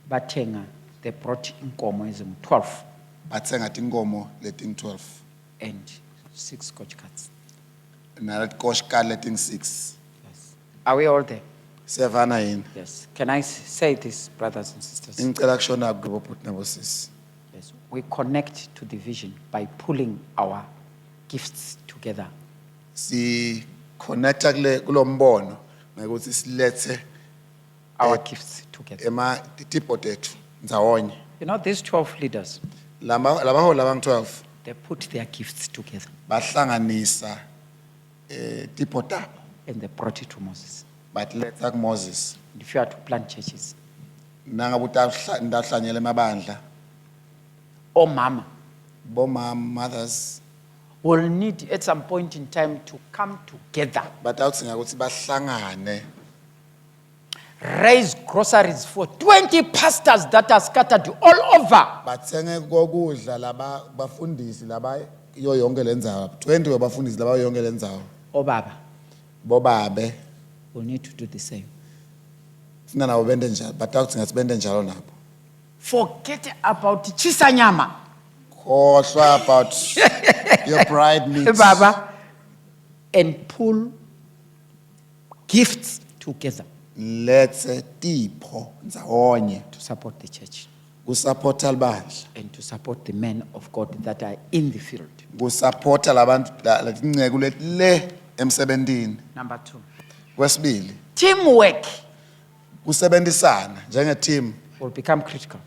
Batenga, they brought inkomo ezim-12 bathenga tinkomo leting-12 and 6 goat carts. naletinkosikazi leting-6 Yes. Are we all there? siyavana yini Yes. Can I say this, brothers and sisters? ngicela kushona kubobhuti nabosisi Yes. We connect to the vision by pulling our gifts together. si-connecta kulo mbono ngekuthi silethe Our gifts together. tipo tethu ndzawonye You know, these 12 leaders, labaholi labang-12 they put their gifts together bahlanganisa tipo tabo and they brought it to Moses. batiletha kuMoses And if you are to plant churches, nangabe utahlanyela emabandla or mama bomama mothers will need at some point in time to come together, batawudzinga ukuthi bahlangane raise groceries for 20 pastors that are scattered all over. bathenge kokudla laba bafundisi laba yo yonke lendzawo 20 wabafundisi laba yonke lendzawo Obaba bobabe will need to do the same. funa nabo bende njalo batawudzinga ukuthi bende njalo nabo Forget about chisanyama. khohlwa about your bride meets Baba, and pull gifts together let's tipho ndzawonye to support the church kusupporta libandla and to support the men of God that are in the field. kusupporta labantu letinceku le emsebentini Number 2, kwesibili teamwork kusebenzisana njenge team will become critical.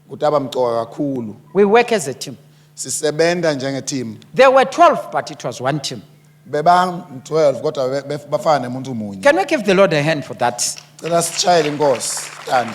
kutaba mcoka kakhulu We work as a team. sisebenta njenge team There were 12, but it was one team. bebang 12 kodwa bafana nemuntu munye Can we give the Lord a hand for that? cela sichayele inkosi tandla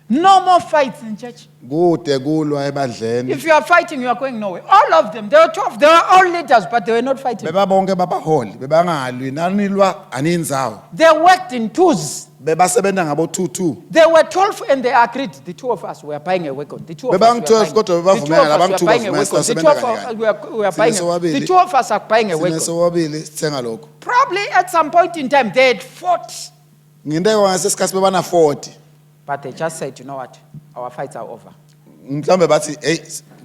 No more fights in church. kude kulwa ebandleni If you are fighting, you are going nowhere. All of them, they were 12. They were all leaders, but they were not fighting. bebabonke babaholi bebangalwi nanilwa aninzawo They worked in twos. bebasebenta ngabo 2 They were 12 and they agreed. The two of us were buying a wagon. The two of us Bebang were 12 kodwa buying, the two of bebavumela, us labang were 2 buying a bavumela, wagon. The two sisebenza of kanye us we are buying. sobabili. The two of us are buying a sine wagon. sobabili sithenga lokho Probably at some point in time they had fought, nginteko ngasesikhathi bebana 40 but they just said, you know what, our fights are over. mhlambe bathi hey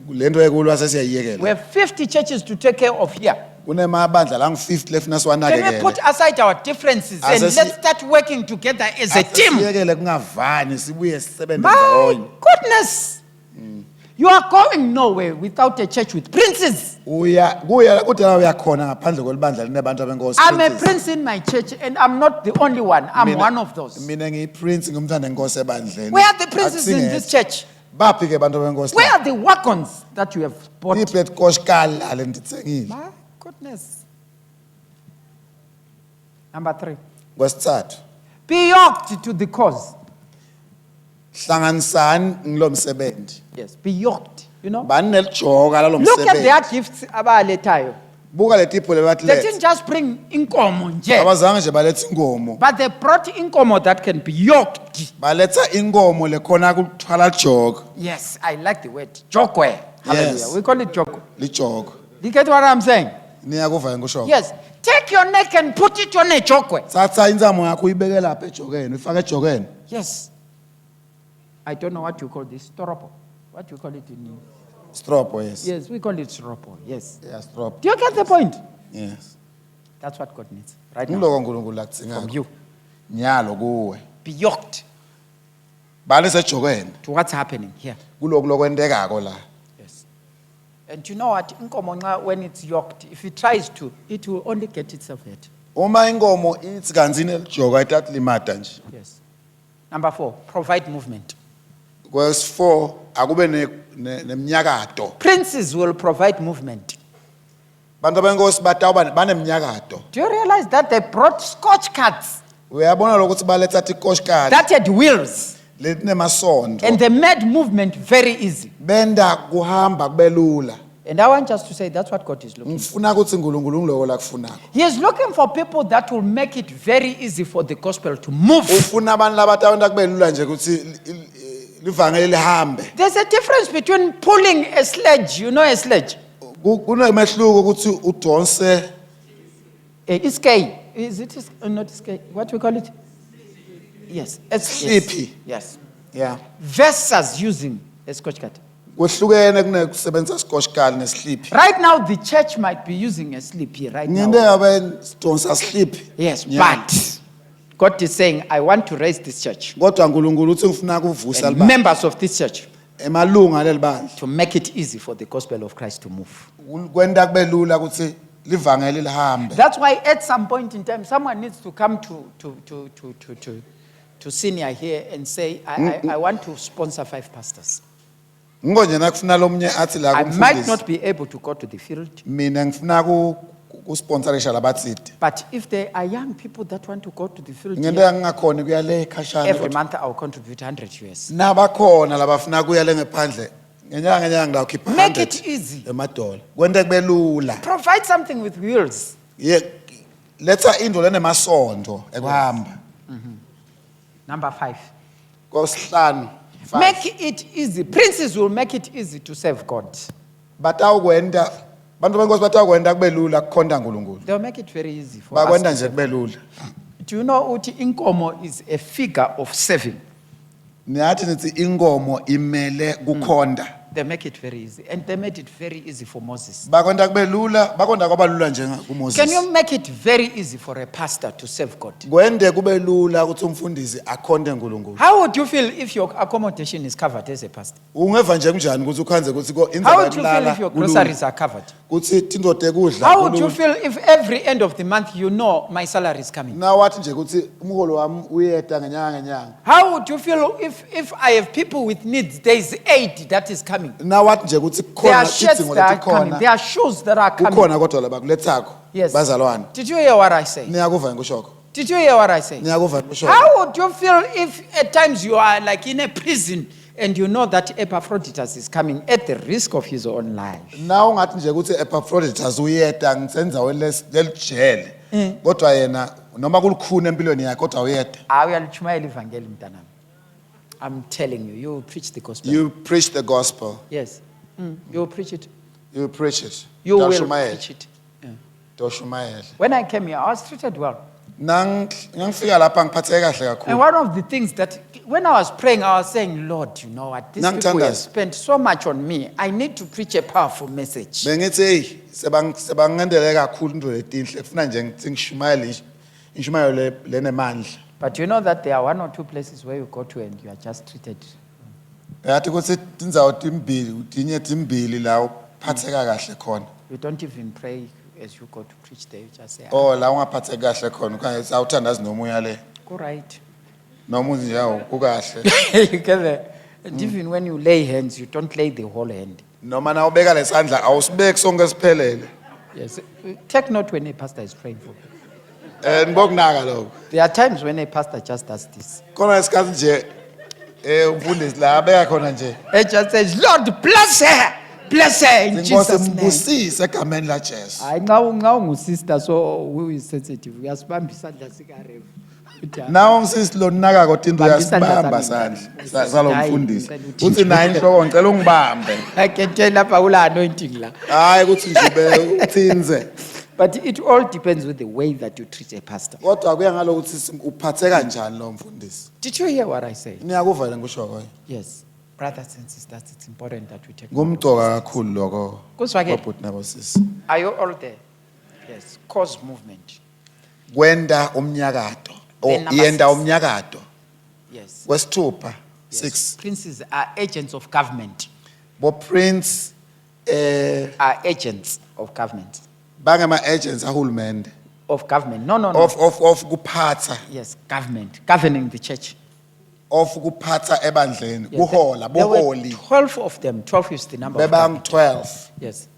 lento ekulwa We sesiyayiyekela have 50 churches to take care of here. kunemabandla langu-50 lefuna Can we siwanakekele put aside our differences and Asesi- let's start working together as a team? asiyekele kungavani sibuye sisebenze My ndawonye goodness. You are going nowhere without a church with princes. kuya kudala uyakhona ngaphandle kwelibandla linebantu abenkosi I'm a princes. prince in my church and I'm not the only one. I'm Mina- one of those. mina ngiyiprince ngumthanda enkosi ebandleni Where are the princes in this church? baphi ke bantu abenkosi Where are the wagons that you have bought? iplet koshkali ale ndithengile My goodness. Number 3. kwesithathu Be yoked to the cause. hlanganisani ngilo msebenzi Yes, be yoked. You know? bani nelijoka lalo Look at their msebenzi gifts abaletayo. buka le tipo They lebatlethe didn't just bring inkomo nje, abazange nje balethe inkomo but they brought inkomo that can be yoked. baletha inkomo lekhona kuthwala jog Yes, I like the word jokwe. Hallelujah. Yes. We call it jokwe. lijog You get what I'm saying? niyakuva ngikusho Yes. Take your neck and put it on a jokwe. thatha inzamo yakho uyibeke lapha ejogeni uyifaka ejogeni Yes. I don't know what you call this. Storopo. What you call it in? stropo yes Yes, we call it storopo. Yes. yeah strop Do you get the point? yes That's what God needs right now ngiloko uNkulunkulu from akudzinga you. nyalo kuwe Be yoked balise ejogeni to what's happening here. kuloko lokwentekako la Yes. And you know what? Inkomo nxa, when it's yoked, if it tries to, it will only get itself hurt. uma inkomo ithi kanzini elijoga itathi limada nje Yes. Number 4, provide movement. verse 4 akube neminyakato Princes will provide movement. bantu benkosi batawuba baneminyakato Do you realize that they brought scotch carts uyabona lokuthi baletha ikoshkali that had wheels letinemasondo and they made movement very easy? benda kuhamba kubelula And I want just to say that's what God is looking for. ngifuna ukuthi uNkulunkulu ngiloko la kufunako He is looking for people that will make it very easy for the gospel to move. ufuna abantu labatawenda kubelula nje ukuthi livangeli lihambe There's a difference between pulling a sledge, you know a sledge. kunemehluko ukuthi udonse Iskay. Is it not iskay? What we call it? Yes. Philippi. Yes. yeah Versus using a scotch cart. kwehlukene kunekusebenzisa sikoshkali nesliphi Right now, the church might be using a slip here right nginde now. yabe sidonsa sliphi Yes, Yeah. but God is saying, I want to raise this church. kodwa uNkulunkulu uthi ngifuna kuvusa And libandla members of this church emalunga lelibandla to make it easy for the gospel of Christ to move. kwenda kubelula ukuthi livangeli lihambe That's why at some point in time, someone needs to come to senior here and say, I want to sponsor 5 pastors. ngonje nakufuna lomunye athi la I might kumfundisi not be able to go to the field, mina ngifuna kusponsorisha labatsidi but if there are young people that want to go to the field, ngento here, yangakhona kuya le ekhashana every kodwa month I'll contribute 100 US. nabakhona labafuna kuya le ngephandle ngenyanga la ukhipha Make 100 it easy. emadola kwenta kubelula Provide something with wheels. letha into lenemasondo ekuhamba Number 5. kosihlanu Make it easy. Princes will make it easy to serve God. batawukwenda bantu benkosi batawukwenda kubelula kukhonda uNkulunkulu They'll make it very easy for bakwenda us. nje kubelula Do you know uthi inkomo is a figure of serving? niyathi nithi inkomo imele kukhonda They make it very easy. And they made it very easy for Moses. bakwenda kubelula bakwenda kwabalula nje Can kuMoses you make it very easy for a pastor to serve God? kwende kubelula ukuthi umfundisi akhonde uNkulunkulu How would you feel if your accommodation is covered as a pastor? ungeva nje kunjani ukuthi ukhanze ukuthi How indlela would you feel yokulala if your kulula? groceries are covered? kuthi tindoda ekudla How would you kulula. feel if every end of the month you know my salary is coming? na wathi nje ukuthi umholo wami uyeda ngenyanga How would you feel if I have people with needs, there is aid that is coming? na wathi nje ukuthi There kukhona are shirts idzingo that are coming. letikhona There are shoes that are coming. kukhona kodwa labakulethakho Yes. bazalwane Did you hear what I say? niyakuva ngikushoko Did you hear what I say? niyakuva ngikushoko How would you feel if at times you are like in a prison and you know that Epaphroditus is coming at the risk of his own life? na ungathi nje ukuthi Epaphroditus uyeda ngisenzaweni lelijele kodwa yena noma kulukhuni empilweni yakhe kodwa uyeda Uyalichumayela ivangeli mntanami. I'm telling you, you will preach the gospel. you preach the gospel Yes. You will preach it. you preach it You will Doshumayela. preach it. Yeah. Doshumayela. When I came here, I was treated well. ngangifika lapha ngiphatheke kahle And kakhulu one of the things that, when I was praying, I was saying, Lord, you know what? These people have Nangithandaza. spent so much on me. I need to preach a powerful message. bengithi hey sebangendele kakhulu into letinhle kufuna nje ngithi ngishumayele inshumayelo lenemandla But you know that there are 1 or 2 places where you go to and you are just treated. yathi ukuthi tindzawo timbili tinye timbili la uphatheka kahle khona You don't even pray as you go to preach there. You just say, oh la ungaphatheki kahle khona ukhanye awuthandazi nomuya le go right. noma uthi nje awu kukahle You get there. And even when you lay hands, you don't lay the whole hand. noma na ubeka lesandla awusibeki sonke siphelele Yes. Take note when a pastor is praying for people. nibokunaka lokho There are times when a pastor just does this. khona isikhathi nje umfundisi la abeka khona nje He just says, Lord, bless her. Bless her in Inkosi Jesus' name. mbusise egameni laJesu. Hayi nxa ungusister so who is sensitive uyasibamba isandla sikaRev. Nawo umsisi lo nakako into Bamba isandla uyasibamba sami. sandla salomfundisi. Hayi, ngicela uthi Uthi nje. nayi inhloko ngicela ungibambe. I can tell lapha kula anointing la. Hayi ukuthi nje ube uthinze. But it all depends with the way that you treat a pastor. Kodwa kuya ngalokuthi uphathe kanjani lo mfundisi. Did you hear what I said? Niyakuva ngisho kwayo. Yes. Brothers and sisters, it's important that we take. Ngumgcoka kakhulu lokho. Kuzwakele. Babhuti nabo sisi. Are you all there? Yes. Cause movement. Kwenda umnyakato. Then number Yenda 6. umnyakato. Yes. Wesithupha. Yes. 6. Princes are agents of government. Bo prince Are agents of government. bangama agents ahulumende Of government. No. of kuphatha Yes, government. Governing the church. of kuphatha ebandleni Yes, kuhola there were boholi 12 of them. 12 is the number of bebang government. 12. Yes.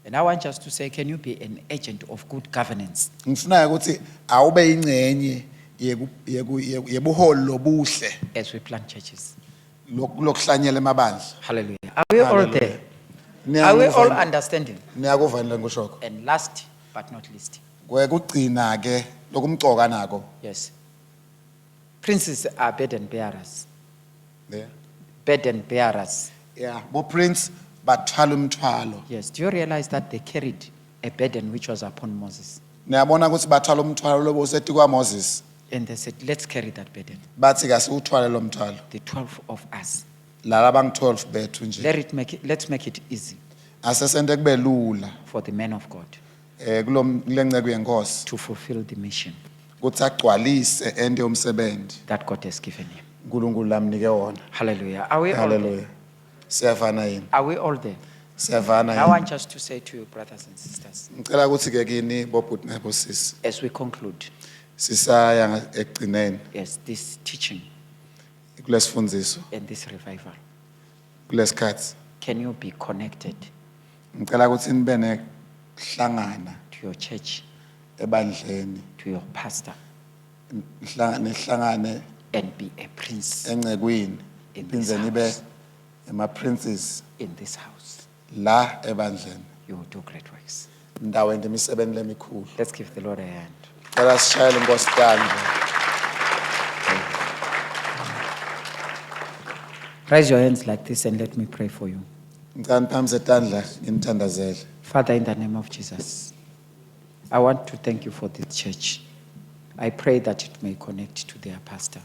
And I want just to say, can you be an agent of good governance? Ngifuna ukuthi awube ingcenye yebuholi lobuhle As we plant churches. lokuhlanyela emabandla. Hallelujah. Are we all there? Are we all understanding? Niyakuva ngikushoko. And last but not least. Kwekugcina ke lokumgcoka nako. Yes. Princes are burden bearers. Yeah. Burden bearers. Yeah, bo prince bathwala umthwalo. Yes. Do you realize that they carried a burden which was upon Moses? Niyabona ukuthi bathwala umthwalo lobo sethi kwa Moses. And they said, let's carry that burden. Bathi kasiwuthwale lo mthwalo. The 12 of us. Lala bang 12 bethu nje. Let's make it easy Asesente kube lula for the men of God kulenceke yenkosi to fulfill the mission kuthi agcwalise ende umsebenzi that God has given him. uNkulunkulu lamnike wona. Hallelujah. Are we all there? Hallelujah. Siyafana yini? Are we all there? Siyafana I yini? want just to say to you, brothers and sisters, Ngicela ukuthi ke kini bobhuti nabo sisi as we conclude, sisaya ekugcineni yes, this teaching kulesifundiso and this revival, kulesikhathi can you be connected ngicela ukuthi nibe nehlangana to your church, ebandleni to your pastor, nehlangane and be a prince encekwini in this iphindze nibe house? ema princes In this house? la ebandleni You will do great works. ndaweni imisebenzi lemikhulu. Let's give the Lord a hand. Cela sishayele inkosi tandla. Raise your hands like this and let me pray for you. Ngicela niphamise tandla nginithandazele. Father, in the name of Jesus, I want to thank you for this church. I pray that it may connect to their pastor.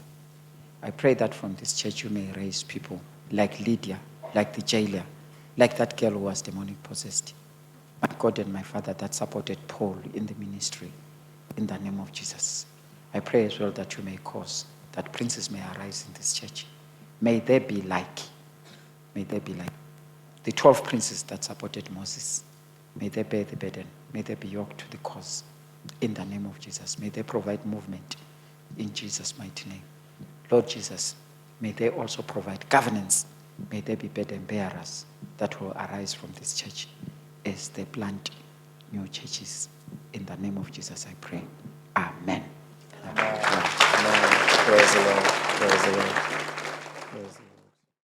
I pray that from this church you may raise people like Lydia, like the jailer, like that girl who was demonic possessed. My God and my Father that supported Paul in the ministry. In the name of Jesus, I pray as well that you may cause that princes may arise in this church. May there be like the 12 princes that supported Moses. May they bear the burden. May they be yoked to the cause. In the name of Jesus, may they provide movement. In Jesus' mighty name. Lord Jesus, may they also provide governance. May there be burden bearers that will arise from this church as they plant new churches. In the name of Jesus, I pray. Amen. Amen. Praise the Lord. Praise the Lord.